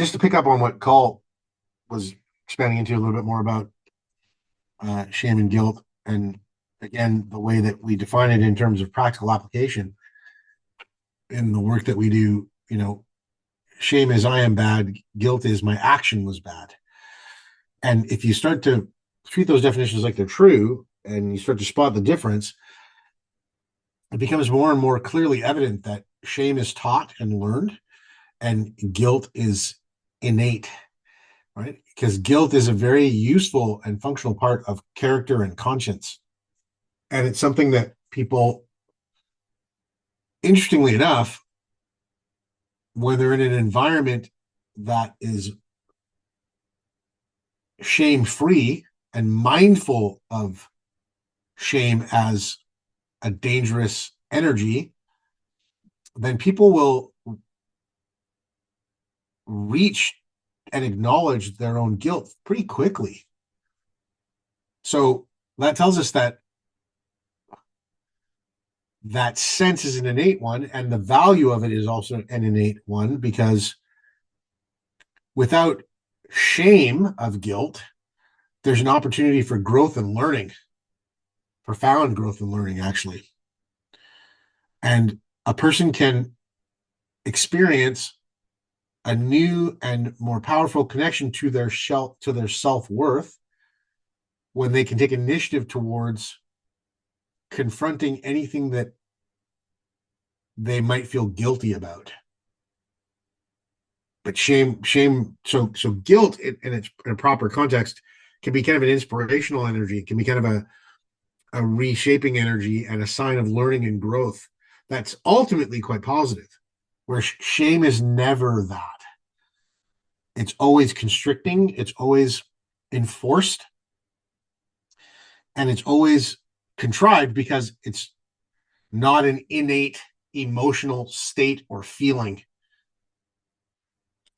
just to pick up on what Call was expanding into a little bit more about shame and guilt, and again, the way that we define it in terms of practical application in the work that we do, shame is I am bad, guilt is my action was bad. And if you start to treat those definitions like they're true and you start to spot the difference, it becomes more and more clearly evident that shame is taught and learned and guilt is innate, right? Because guilt is a very useful and functional part of character and conscience. And it's something that people, interestingly enough, when they're in an environment that is shame-free and mindful of shame as a dangerous energy, then people will reach and acknowledge their own guilt pretty quickly. So that tells us that sense is an innate one, and the value of it is also an innate one, because without shame of guilt, there's an opportunity for growth and learning, profound growth and learning, actually. And a person can experience a new and more powerful connection to their self-worth when they can take initiative towards confronting anything that they might feel guilty about. But shame, so guilt in a proper context can be kind of an inspirational energy. It can be kind of a reshaping energy and a sign of learning and growth that's ultimately quite positive, where shame is never that. It's always constricting, it's always enforced, and it's always contrived because it's not an innate emotional state or feeling.